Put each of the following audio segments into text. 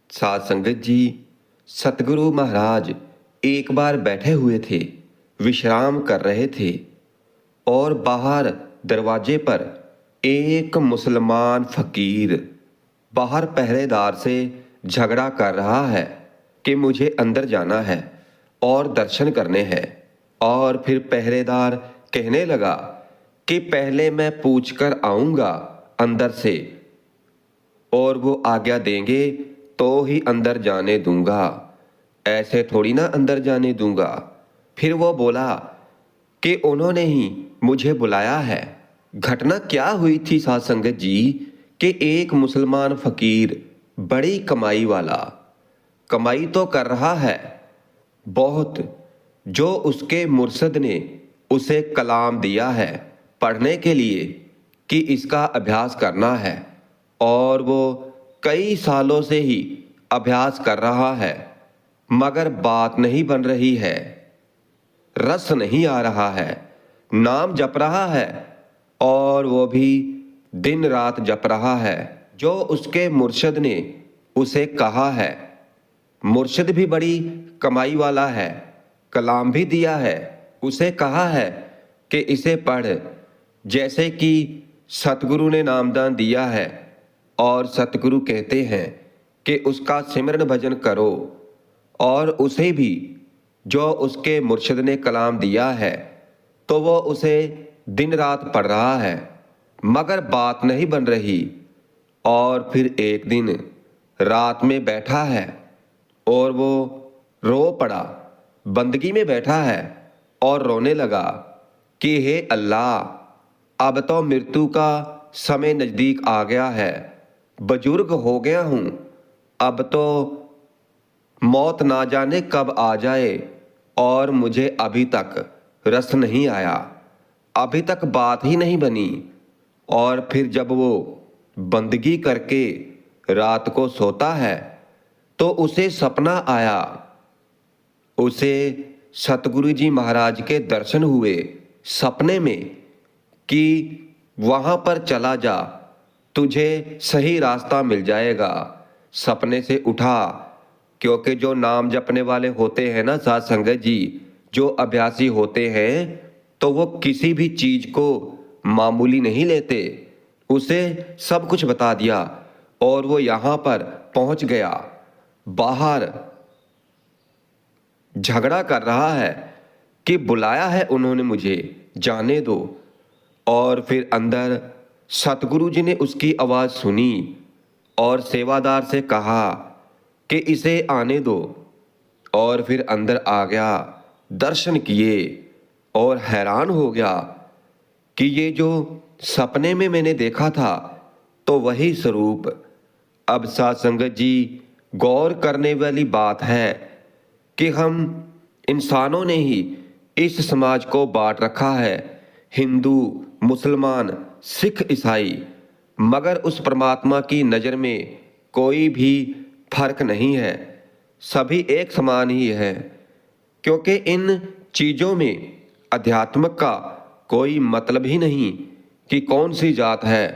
साध संगत जी, सतगुरु महाराज एक बार बैठे हुए थे, विश्राम कर रहे थे और बाहर दरवाजे पर एक मुसलमान फकीर बाहर पहरेदार से झगड़ा कर रहा है कि मुझे अंदर जाना है और दर्शन करने हैं। और फिर पहरेदार कहने लगा कि पहले मैं पूछ कर आऊंगा अंदर से, और वो आज्ञा देंगे तो ही अंदर जाने दूंगा, ऐसे थोड़ी ना अंदर जाने दूंगा। फिर वो बोला कि उन्होंने ही मुझे बुलाया है। घटना क्या हुई थी साध संगत जी कि एक मुसलमान फकीर बड़ी कमाई वाला, कमाई तो कर रहा है बहुत, जो उसके मुर्शद ने उसे कलाम दिया है पढ़ने के लिए कि इसका अभ्यास करना है, और वो कई सालों से ही अभ्यास कर रहा है मगर बात नहीं बन रही है, रस नहीं आ रहा है। नाम जप रहा है और वो भी दिन रात जप रहा है जो उसके मुर्शद ने उसे कहा है। मुर्शिद भी बड़ी कमाई वाला है, कलाम भी दिया है, उसे कहा है कि इसे पढ़, जैसे कि सतगुरु ने नामदान दिया है और सतगुरु कहते हैं कि उसका सिमरन भजन करो। और उसे भी जो उसके मुर्शिद ने कलाम दिया है तो वो उसे दिन रात पढ़ रहा है मगर बात नहीं बन रही। और फिर एक दिन रात में बैठा है और वो रो पड़ा, बंदगी में बैठा है और रोने लगा कि हे अल्लाह, अब तो मृत्यु का समय नज़दीक आ गया है, बुजुर्ग हो गया हूँ, अब तो मौत ना जाने कब आ जाए और मुझे अभी तक रस नहीं आया, अभी तक बात ही नहीं बनी। और फिर जब वो बंदगी करके रात को सोता है तो उसे सपना आया, उसे सतगुरु जी महाराज के दर्शन हुए सपने में कि वहाँ पर चला जा, तुझे सही रास्ता मिल जाएगा। सपने से उठा, क्योंकि जो नाम जपने वाले होते हैं ना साध संगत जी, जो अभ्यासी होते हैं, तो वो किसी भी चीज को मामूली नहीं लेते। उसे सब कुछ बता दिया और वो यहाँ पर पहुंच गया। बाहर झगड़ा कर रहा है कि बुलाया है उन्होंने मुझे, जाने दो। और फिर अंदर सतगुरु जी ने उसकी आवाज़ सुनी और सेवादार से कहा कि इसे आने दो। और फिर अंदर आ गया, दर्शन किए और हैरान हो गया कि ये जो सपने में मैंने देखा था तो वही स्वरूप। अब साध संगत जी, गौर करने वाली बात है कि हम इंसानों ने ही इस समाज को बांट रखा है, हिंदू, मुसलमान, सिख, ईसाई, मगर उस परमात्मा की नज़र में कोई भी फर्क नहीं है, सभी एक समान ही है। क्योंकि इन चीज़ों में अध्यात्म का कोई मतलब ही नहीं कि कौन सी जात है,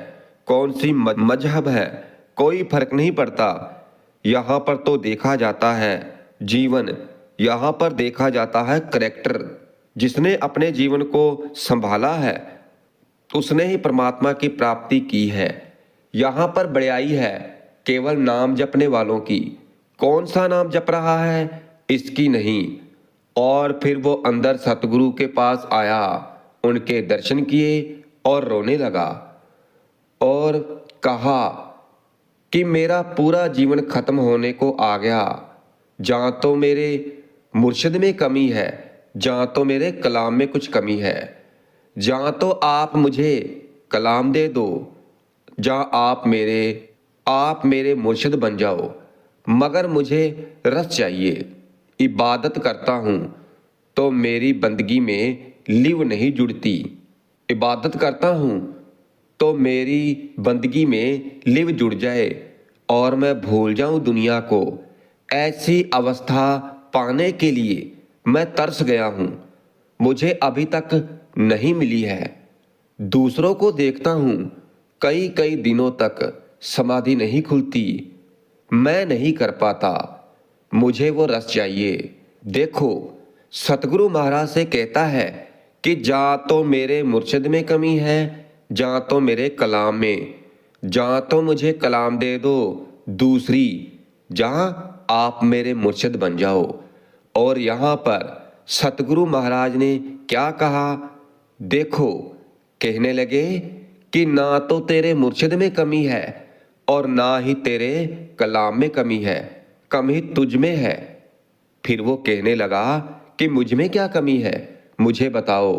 कौन सी मजहब है, कोई फर्क नहीं पड़ता। यहाँ पर तो देखा जाता है जीवन, यहाँ पर देखा जाता है करैक्टर। जिसने अपने जीवन को संभाला है उसने ही परमात्मा की प्राप्ति की है। यहाँ पर बड़ाई है केवल नाम जपने वालों की, कौन सा नाम जप रहा है इसकी नहीं। और फिर वो अंदर सतगुरु के पास आया, उनके दर्शन किए और रोने लगा और कहा कि मेरा पूरा जीवन खत्म होने को आ गया, जहाँ तो मेरे मुर्शिद में कमी है, जहाँ तो मेरे कलाम में कुछ कमी है, जहाँ तो आप मुझे कलाम दे दो, जहाँ आप मेरे मुर्शिद बन जाओ, मगर मुझे रस चाहिए। इबादत करता हूँ तो मेरी बंदगी में लिव नहीं जुड़ती, इबादत करता हूँ तो मेरी बंदगी में लिव जुड़ जाए और मैं भूल जाऊं दुनिया को। ऐसी अवस्था पाने के लिए मैं तरस गया हूँ, मुझे अभी तक नहीं मिली है। दूसरों को देखता हूँ कई कई दिनों तक समाधि नहीं खुलती, मैं नहीं कर पाता, मुझे वो रस चाहिए। देखो, सतगुरु महाराज से कहता है कि जा तो मेरे मुर्शिद में कमी है, जा तो मेरे कलाम में, जा तो मुझे कलाम दे दो दूसरी, जहां आप मेरे मुर्शिद बन जाओ। और यहाँ पर सतगुरु महाराज ने क्या कहा? देखो, कहने लगे कि ना तो तेरे मुर्शिद में कमी है और ना ही तेरे कलाम में कमी है, कमी तुझ में है। फिर वो कहने लगा कि मुझ में क्या कमी है, मुझे बताओ,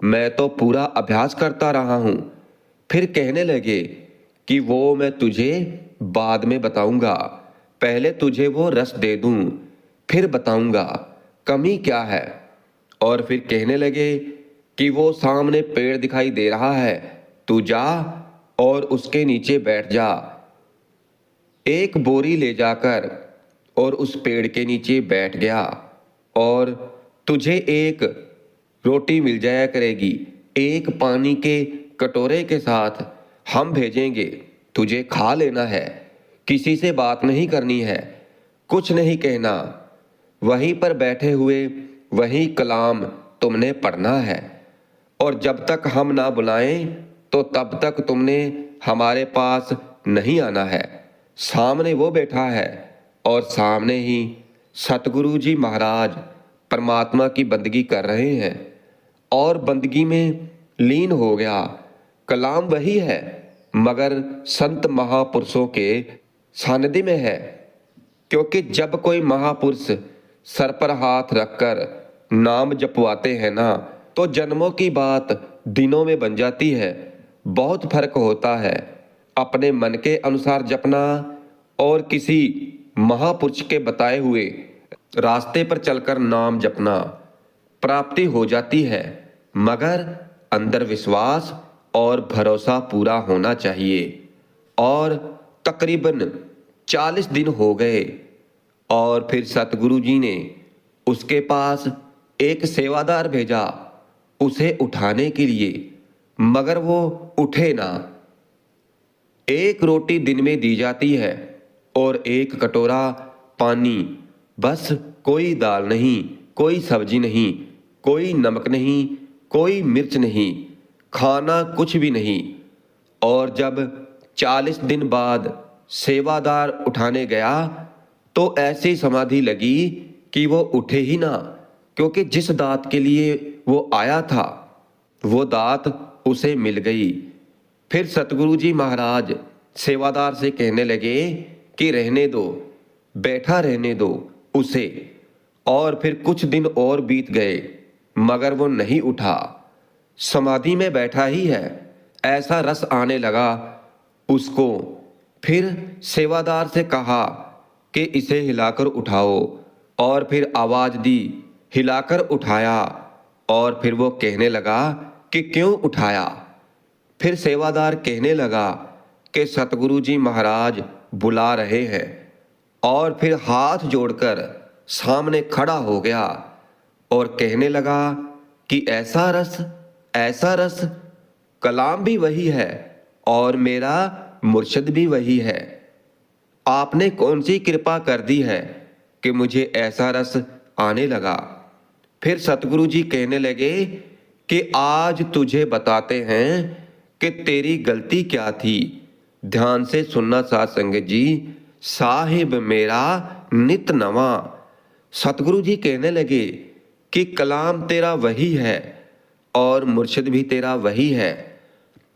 मैं तो पूरा अभ्यास करता रहा हूं। फिर कहने लगे कि वो मैं तुझे बाद में बताऊंगा, पहले तुझे वो रस दे दूं, फिर बताऊंगा कमी क्या है। और फिर कहने लगे कि वो सामने पेड़ दिखाई दे रहा है, तू जा और उसके नीचे बैठ जा। एक बोरी ले जाकर और उस पेड़ के नीचे बैठ गया और तुझे एक रोटी मिल जाया करेगी, एक पानी के कटोरे के साथ हम भेजेंगे, तुझे खा लेना है, किसी से बात नहीं करनी है, कुछ नहीं कहना, वहीं पर बैठे हुए वही कलाम तुमने पढ़ना है और जब तक हम ना बुलाएं तो तब तक तुमने हमारे पास नहीं आना है। सामने वो बैठा है और सामने ही सतगुरु जी महाराज परमात्मा की बंदगी कर रहे हैं और बंदगी में लीन हो गया। कलाम वही है मगर संत महापुरुषों के सानिध्य में है, क्योंकि जब कोई महापुरुष सर पर हाथ रखकर नाम जपवाते हैं ना, तो जन्मों की बात दिनों में बन जाती है। बहुत फर्क होता है अपने मन के अनुसार जपना और किसी महापुरुष के बताए हुए रास्ते पर चलकर नाम जपना। प्राप्ति हो जाती है मगर अंदर विश्वास और भरोसा पूरा होना चाहिए। और तकरीबन 40 दिन हो गए और फिर सतगुरु जी ने उसके पास एक सेवादार भेजा उसे उठाने के लिए, मगर वो उठे ना। एक रोटी दिन में दी जाती है और एक कटोरा पानी, बस कोई दाल नहीं, कोई सब्जी नहीं, कोई नमक नहीं, कोई मिर्च नहीं, खाना कुछ भी नहीं। और जब 40 दिन बाद सेवादार उठाने गया तो ऐसी समाधि लगी कि वो उठे ही ना, क्योंकि जिस दात के लिए वो आया था वो दात उसे मिल गई। फिर सतगुरु जी महाराज सेवादार से कहने लगे कि रहने दो, बैठा रहने दो उसे। और फिर कुछ दिन और बीत गए मगर वो नहीं उठा, समाधि में बैठा ही है। ऐसा रस आने लगा उसको। फिर सेवादार से कहा कि इसे हिलाकर उठाओ, और फिर आवाज दी, हिलाकर उठाया। और फिर वो कहने लगा कि क्यों उठाया? फिर सेवादार कहने लगा कि सतगुरु जी महाराज बुला रहे हैं। और फिर हाथ जोड़कर सामने खड़ा हो गया और कहने लगा कि ऐसा रस, ऐसा रस, कलाम भी वही है और मेरा मुर्शिद भी वही है। आपने कौन सी कृपा कर दी है कि मुझे ऐसा रस आने लगा? फिर सतगुरु जी कहने लगे कि आज तुझे बताते हैं कि तेरी गलती क्या थी। ध्यान से सुनना साध संगत जी, साहिब मेरा नित नवा। सतगुरु जी कहने लगे कि कलाम तेरा वही है और मुर्शिद भी तेरा वही है,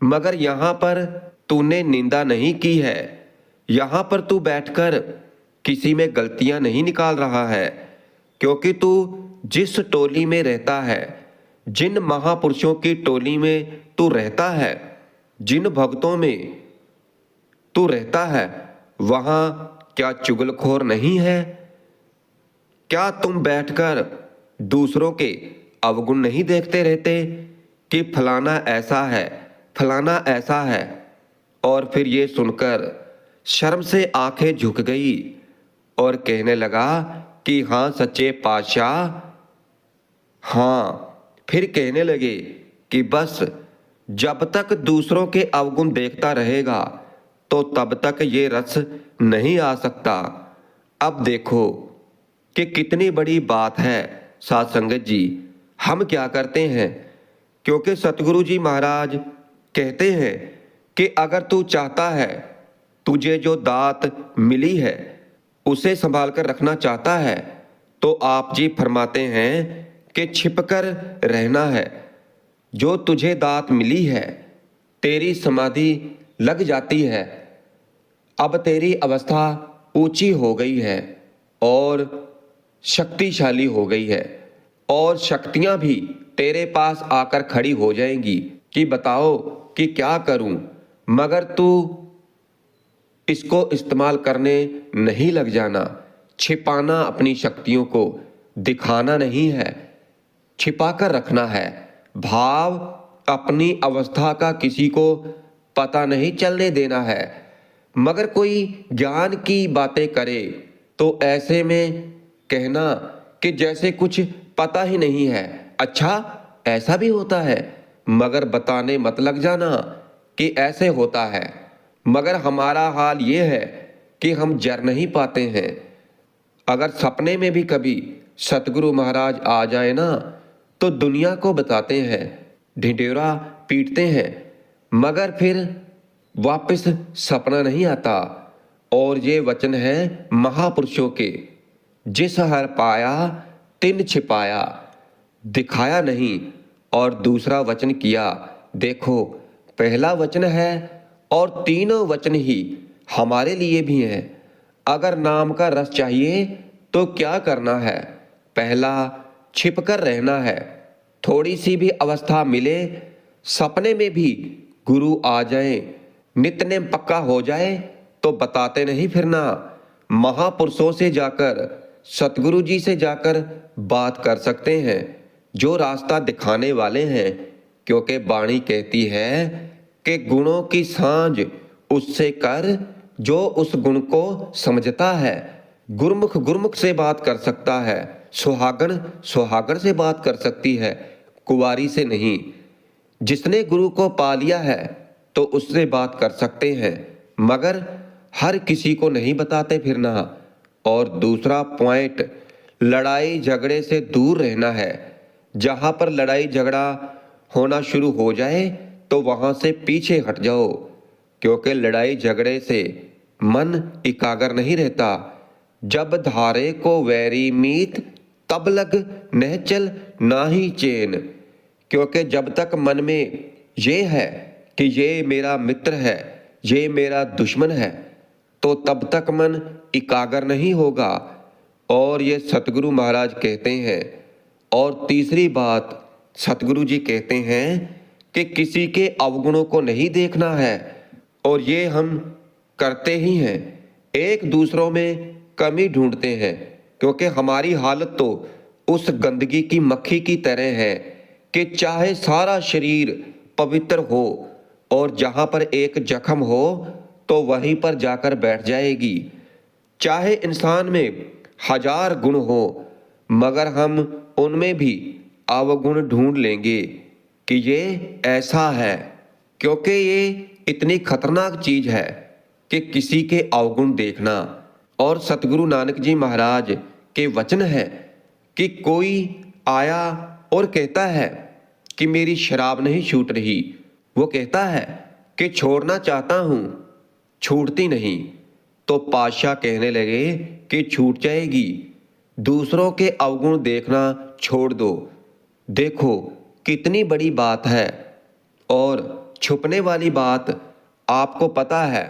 मगर यहाँ पर तूने निंदा नहीं की है। यहाँ पर तू बैठकर किसी में गलतियां नहीं निकाल रहा है, क्योंकि तू जिस टोली में रहता है, जिन महापुरुषों की टोली में तू रहता है, जिन भक्तों में तू रहता है, वहां क्या चुगलखोर नहीं है? क्या तुम बैठकर दूसरों के अवगुण नहीं देखते रहते कि फलाना ऐसा है, फलाना ऐसा है? और फिर ये सुनकर शर्म से आंखें झुक गई और कहने लगा कि हाँ सच्चे पातशाह, हाँ। फिर कहने लगे कि बस जब तक दूसरों के अवगुण देखता रहेगा तो तब तक ये रस नहीं आ सकता। अब देखो कि कितनी बड़ी बात है साध संगत जी। हम क्या करते हैं, क्योंकि सतगुरु जी महाराज कहते हैं कि अगर तू चाहता है, तुझे जो दात मिली है उसे संभाल कर रखना चाहता है, तो आप जी फरमाते हैं कि छिपकर रहना है। जो तुझे दात मिली है, तेरी समाधि लग जाती है, अब तेरी अवस्था ऊंची हो गई है और शक्तिशाली हो गई है, और शक्तियां भी तेरे पास आकर खड़ी हो जाएंगी कि बताओ कि क्या करूं, मगर तू इसको इस्तेमाल करने नहीं लग जाना। छिपाना अपनी शक्तियों को दिखाना नहीं है, छिपा कर रखना है। भाव अपनी अवस्था का किसी को पता नहीं चलने देना है। मगर कोई ज्ञान की बातें करे तो ऐसे में कहना कि जैसे कुछ पता ही नहीं है। अच्छा, ऐसा भी होता है, मगर बताने मत लग जाना कि ऐसे होता है। मगर हमारा हाल ये है कि हम जर नहीं पाते हैं। अगर सपने में भी कभी सतगुरु महाराज आ जाए ना, तो दुनिया को बताते हैं, ढिंढोरा पीटते हैं, मगर फिर वापस सपना नहीं आता। और ये वचन है महापुरुषों के, जिस हर पाया तिन छिपाया, दिखाया नहीं और दूसरा वचन किया। देखो, पहला वचन है और तीनों वचन ही हमारे लिए भी हैं। अगर नाम का रस चाहिए तो क्या करना है? पहला, छिपकर रहना है। थोड़ी सी भी अवस्था मिले, सपने में भी गुरु आ जाए, नित्य पक्का हो जाए, तो बताते नहीं फिरना। महापुरुषों से जाकर, सतगुरु जी से जाकर बात कर सकते हैं, जो रास्ता दिखाने वाले हैं। क्योंकि वाणी कहती है कि गुणों की सांझ उससे कर जो उस गुण को समझता है। गुरमुख गुरमुख से बात कर सकता है, सुहागन सुहागन से बात कर सकती है, कुंवारी से नहीं। जिसने गुरु को पा लिया है तो उससे बात कर सकते हैं, मगर हर किसी को नहीं बताते फिरना। और दूसरा पॉइंट, लड़ाई झगड़े से दूर रहना है। जहां पर लड़ाई झगड़ा होना शुरू हो जाए तो वहां से पीछे हट जाओ, क्योंकि लड़ाई झगड़े से मन एकाग्र नहीं रहता। जब धारे को वैरी मीत, तब लग नहचल नाही चैन। क्योंकि जब तक मन में ये है कि ये मेरा मित्र है, ये मेरा दुश्मन है, तो तब तक मन एकाग्र नहीं होगा। और ये सतगुरु महाराज कहते हैं। और तीसरी बात, सतगुरु जी कहते हैं कि किसी के अवगुणों को नहीं देखना है, और ये हम करते ही हैं। एक दूसरों में कमी ढूंढते हैं, क्योंकि हमारी हालत तो उस गंदगी की मक्खी की तरह है कि चाहे सारा शरीर पवित्र हो और जहां पर एक जख्म हो तो वहीं पर जाकर बैठ जाएगी। चाहे इंसान में 1000 गुण हो, मगर हम उनमें भी अवगुण ढूंढ लेंगे कि ये ऐसा है। क्योंकि ये इतनी खतरनाक चीज है कि किसी के अवगुण देखना। और सतगुरु नानक जी महाराज के वचन है कि कोई आया और कहता है कि मेरी शराब नहीं छूट रही, वो कहता है कि छोड़ना चाहता हूं, छूटती नहीं, तो पातशाह कहने लगे कि छूट जाएगी। दूसरों के अवगुण देखना छोड़ दो। देखो कितनी बड़ी बात है। और छुपने वाली बात आपको पता है,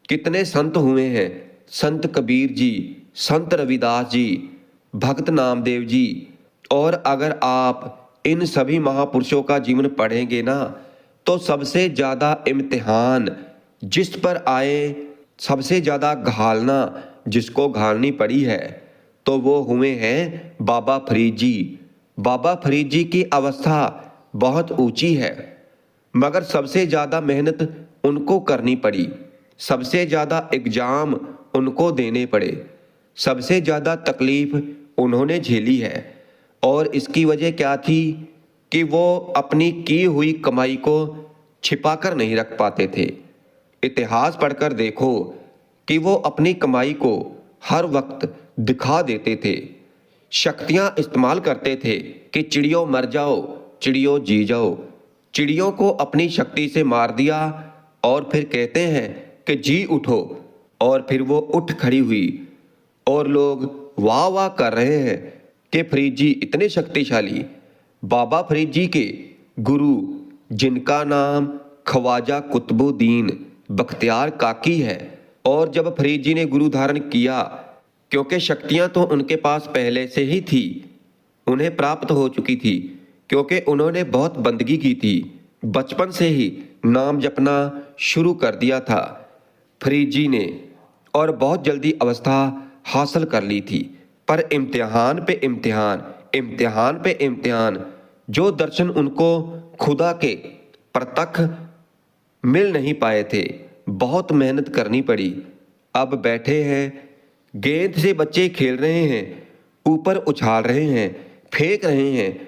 कितने संत हुए हैं, संत कबीर जी, संत रविदास जी, भक्त नामदेव जी। और अगर आप इन सभी महापुरुषों का जीवन पढ़ेंगे ना, तो सबसे ज्यादा इम्तिहान जिस पर आए, सबसे ज्यादा घालना जिसको घालनी पड़ी है, तो वो हुए हैं बाबा फरीद जी। बाबा फरीद जी की अवस्था बहुत ऊंची है, मगर सबसे ज्यादा मेहनत उनको करनी पड़ी, सबसे ज्यादा एग्जाम उनको देने पड़े, सबसे ज्यादा तकलीफ उन्होंने झेली है। और इसकी वजह क्या थी कि वो अपनी की हुई कमाई को छिपा कर नहीं रख पाते थे। इतिहास पढ़कर देखो कि वो अपनी कमाई को हर वक्त दिखा देते थे, शक्तियां इस्तेमाल करते थे कि चिड़ियों मर जाओ, चिड़ियों जी जाओ। चिड़ियों को अपनी शक्ति से मार दिया और फिर कहते हैं कि जी उठो, और फिर वो उठ खड़ी हुई और लोग वाह वाह कर रहे हैं कि फरीद जी इतने शक्तिशाली। बाबा फरीद जी के गुरु, जिनका नाम ख्वाजा कुतुबुद्दीन बख्तियार काकी है, और जब फरीद जी ने गुरु धारण किया, क्योंकि शक्तियां तो उनके पास पहले से ही थी, उन्हें प्राप्त हो चुकी थी, क्योंकि उन्होंने बहुत बंदगी की थी, बचपन से ही नाम जपना शुरू कर दिया था फरीद जी ने, और बहुत जल्दी अवस्था हासिल कर ली थी। पर इम्तिहान पे इम्तिहान, इम्तिहान पे इम्तिहान, जो दर्शन उनको खुदा के प्रत्यक्ष मिल नहीं पाए थे, बहुत मेहनत करनी पड़ी। अब बैठे हैं, गेंद से बच्चे खेल रहे हैं, ऊपर उछाल रहे हैं, फेंक रहे हैं,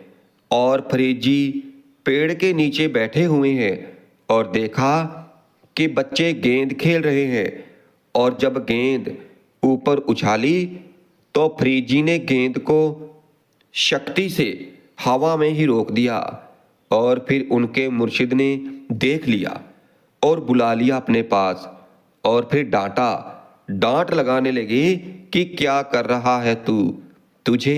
और फरीद जी पेड़ के नीचे बैठे हुए हैं और देखा कि बच्चे गेंद खेल रहे हैं, और जब गेंद ऊपर उछाली तो फरीद जी ने गेंद को शक्ति से हवा में ही रोक दिया, और फिर उनके मुर्शिद ने देख लिया और बुला लिया अपने पास, और फिर डांटा, डांट लगाने लगे कि क्या कर रहा है तू, तुझे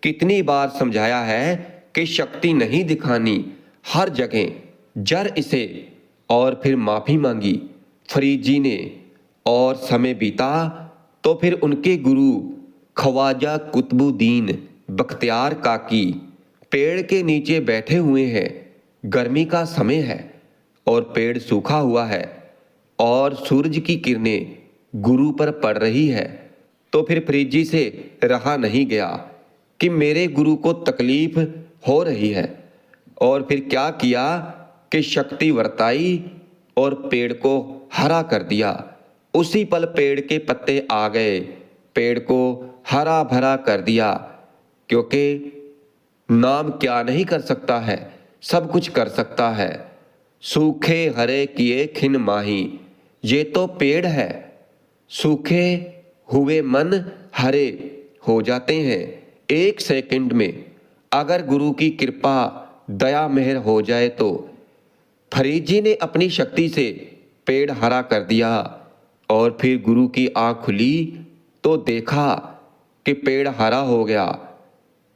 कितनी बार समझाया है कि शक्ति नहीं दिखानी हर जगह, जर इसे। और फिर माफ़ी मांगी फरीद जी ने, और समय बीता तो फिर उनके गुरु ख्वाजा कुतुबुद्दीन बख्तियार काकी पेड़ के नीचे बैठे हुए हैं। गर्मी का समय है और पेड़ सूखा हुआ है और सूरज की किरणें गुरु पर पड़ रही है। तो फिर फरीद जी से रहा नहीं गया कि मेरे गुरु को तकलीफ हो रही है, और फिर क्या किया कि शक्ति वर्ताई और पेड़ को हरा कर दिया। उसी पल पेड़ के पत्ते आ गए, पेड़ को हरा भरा कर दिया, क्योंकि नाम क्या नहीं कर सकता है, सब कुछ कर सकता है। सूखे हरे किए खिन माही, ये तो पेड़ है, सूखे हुए मन हरे हो जाते हैं एक सेकंड में, अगर गुरु की कृपा दया मेहर हो जाए तो। फरीद जी ने अपनी शक्ति से पेड़ हरा कर दिया, और फिर गुरु की आँख खुली तो देखा कि पेड़ हरा हो गया।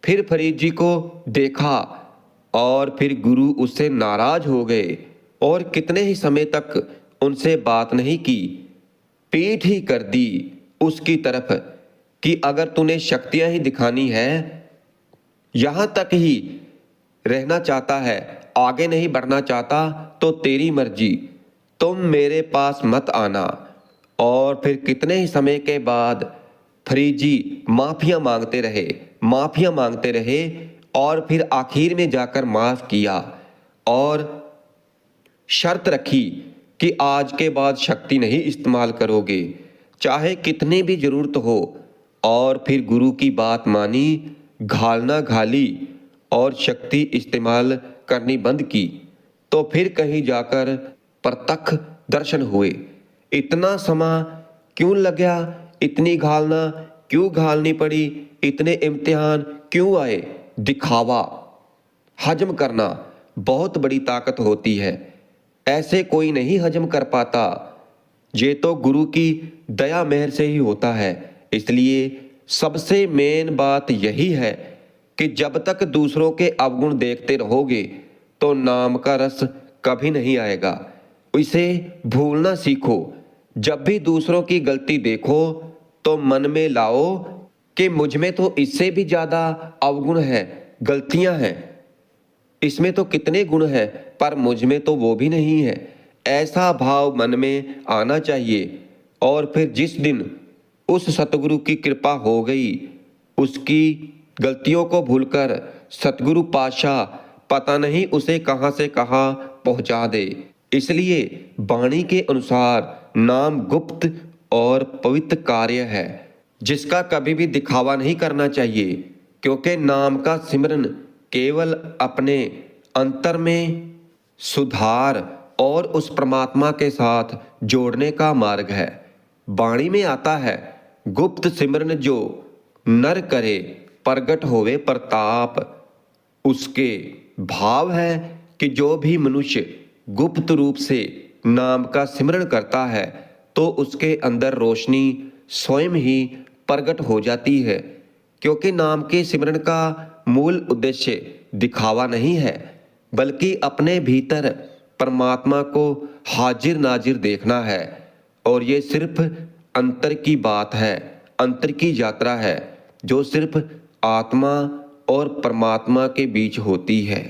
फिर फरीद जी को देखा और फिर गुरु उससे नाराज हो गए और कितने ही समय तक उनसे बात नहीं की, पीठ ही कर दी उसकी तरफ कि अगर तूने शक्तियां ही दिखानी है, यहां तक ही रहना चाहता है, आगे नहीं बढ़ना चाहता तो तेरी मर्जी, तुम मेरे पास मत आना। और फिर कितने ही समय के बाद फरीद जी माफिया मांगते रहे, माफिया मांगते रहे, और फिर आखिर में जाकर माफ किया और शर्त रखी कि आज के बाद शक्ति नहीं इस्तेमाल करोगे, चाहे कितनी भी जरूरत हो। और फिर गुरु की बात मानी, घालना घाली और शक्ति इस्तेमाल करनी बंद की। तो फिर कहीं जाकर प्रत्यक्ष दर्शन हुए। इतना समय क्यों लगा, इतनी घालना क्यों घालनी पड़ी, इतने इम्तिहान क्यों आए? दिखावा, हजम करना बहुत बड़ी ताकत होती है, ऐसे कोई नहीं हजम कर पाता, ये तो गुरु की दया मेहर से ही होता है। इसलिए सबसे मेन बात यही है कि जब तक दूसरों के अवगुण देखते रहोगे तो नाम का रस कभी नहीं आएगा। इसे भूलना सीखो। जब भी दूसरों की गलती देखो तो मन में लाओ कि मुझ में तो इससे भी ज्यादा अवगुण है, गलतियां हैं, इसमें तो कितने गुण हैं, पर मुझ में तो वो भी नहीं है। ऐसा भाव मन में आना चाहिए। और फिर जिस दिन उस सतगुरु की कृपा हो गई, उसकी गलतियों को भूलकर सतगुरु पातशाह पता नहीं उसे कहां से कहां पहुंचा दे। इसलिए वाणी के अनुसार नाम गुप्त और पवित्र कार्य है, जिसका कभी भी दिखावा नहीं करना चाहिए, क्योंकि नाम का सिमरन केवल अपने अंतर में सुधार और उस परमात्मा के साथ जोड़ने का मार्ग है। वाणी में आता है, गुप्त सिमरन जो नर करे प्रगट होवे प्रताप। उसके भाव है कि जो भी मनुष्य गुप्त रूप से नाम का सिमरन करता है तो उसके अंदर रोशनी स्वयं ही प्रकट हो जाती है, क्योंकि नाम के सिमरन का मूल उद्देश्य दिखावा नहीं है, बल्कि अपने भीतर परमात्मा को हाजिर नाजिर देखना है। और ये सिर्फ अंतर की बात है, अंतर की यात्रा है, जो सिर्फ आत्मा और परमात्मा के बीच होती है।